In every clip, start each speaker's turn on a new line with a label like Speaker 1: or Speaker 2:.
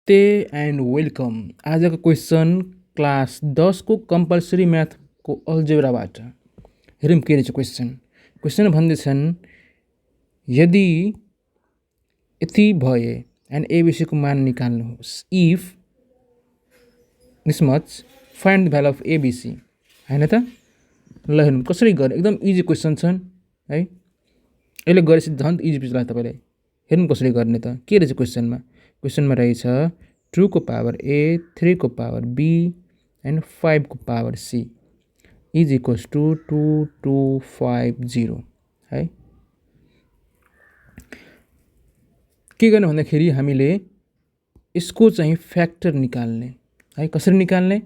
Speaker 1: And welcome. आजको question class 10 को compulsory math को अल्जेब्राबाट। हेरौँ के रहेछ क्वेसन। क्वेसन भन्दैछन् यदि यति भए एन्ड एबिसी को मान निकाल्नुहोस्। If this much find the value of ABC. हैन त ल हेर्नु कसरी गर्ने, एकदम इजी क्वेसन छन् है। यसले गरेपछि झन् इजी पिस लाग्छ तपाईलाई। हेर्नु कसरी गर्ने त। के रहेछ क्वेसनमा। क्वेसनमा रहेछ 2 को पावर a, 3 को पावर b एन्ड 5 को power c is equals to 2250 है। के गर्ने भन्दाखेरि हामीले यसको चाहिँ फ्याक्टर निकाल्ने है। कसरी निकाल्ने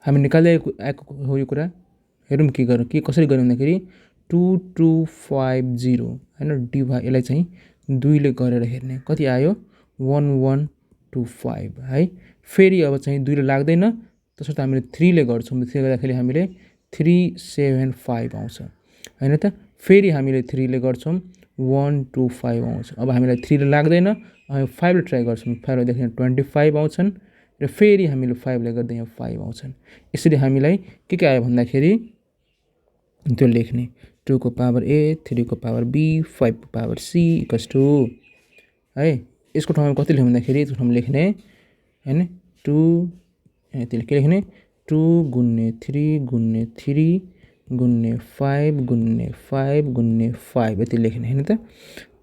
Speaker 1: हामी निकाल्दै आएको हो यो कुरा। हेरौँ के गर्नु, के कसरी गर्ने भन्दाखेरि 2250 हैन डिभाइड, यसलाई चाहिँ 2 ले गरेर हेर्ने कति आयो 1125 है। फेरि अब चाहिँ 2 ले लाग्दैन, त्यसर्थ हामीले 3 ले गर्छौँ। 3 गर्दाखेरि हामीले 375 आउँछ हैन त। फेरि हामीले 3 ले गर्छौँ 125 आउँछ। अब हामीलाई 3 ले लाग्दैन, हामी 5 ले ट्राई गर्छौँ। 5 ले देख्दा 25 आउँछन् र फेरि हामीले 5 ले गर्दा यहाँ 5 आउँछन्। यसरी हामीलाई के आयो भन्दाखेरि त्यो लेख्ने 2 को पावर a, 3 को पावर b, 5 को पावर c इक्वल्स टु है। यसको ठाउँमा कति लेख्नु भन्दाखेरि यसको ठाउँमा लेख्ने हैन 2 यति के लेख्ने 2 गुन्ने 3 गुन्ने 3 गुन्ने 5 गुन्ने 5 गुन्ने 5 यति लेख्ने हैन त।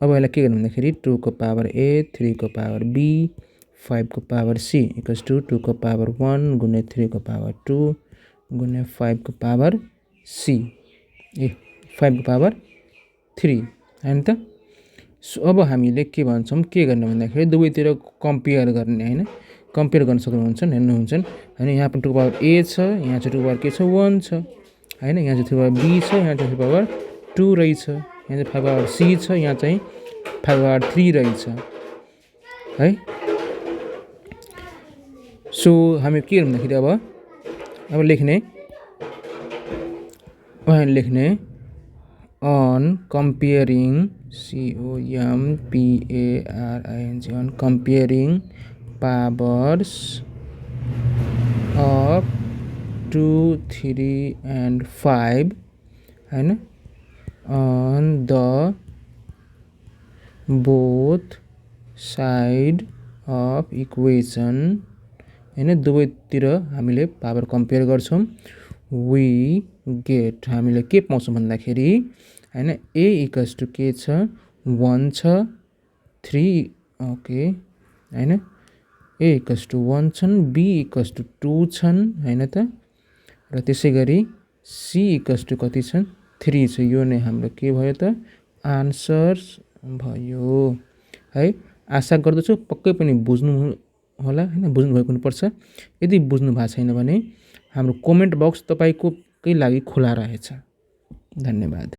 Speaker 1: अब यसलाई के गर्नु भन्दाखेरि 2 को पावर a, 3 को पावर b, 5 को पावर c इक्वल्स टु 2 को पावर 1 गुन्ने 3 को पावर 2 गुन्ने 5 को पावर c 5 को पावर 3 हैन त। सो अब हामीले के भन्छौँ, के गर्ने भन्दाखेरि दुवैतिर कम्पेयर गर्ने हैन। कम्पेयर गर्न सक्नुहुन्छ हेर्नुहुन्छ हैन। यहाँ पनि 2 को पावर a छ, यहाँ चाहिँ 2 को पावर के छ 1 छ हैन। यहाँ चाहिँ 3 को पावर b छ, यहाँ चाहिँ 3 को पावर 2 रहेछ। यहाँ चाहिँ 5 पावर c छ, यहाँ चाहिँ 5 पावर 3 रहेछ है। सो हामी के गर्नु भन्दाखेरि अब लेख्ने on comparing COMPARING on comparing powers of 2, 3 and 5 हैन on the both side of equation हैन। दुवैतिर हामीले पावर कम्पेयर गर्छौँ। we get हामीले के पाउँछौँ भन्दाखेरि हैन a इक्वल्स टु के छ 1 छ 3 ओके हैन। a इक्वल्स टु 1 छन्, b इक्वल्स टु 2 छन् हैन त। र त्यसै गरी c इक्वल्स टु कति छन् 3 छ। यो नै हाम्रो के भयो त आन्सर भयो है। आशा गर्दछु पक्कै पनि बुझ्नु होला हैन, बुझ्नु भएको हुनुपर्छ। यदि बुझ्नु भएको छैन भने हाम्रो कमेन्ट बक्स तपाईको कै लागि खुला रहेछ। धन्यवाद।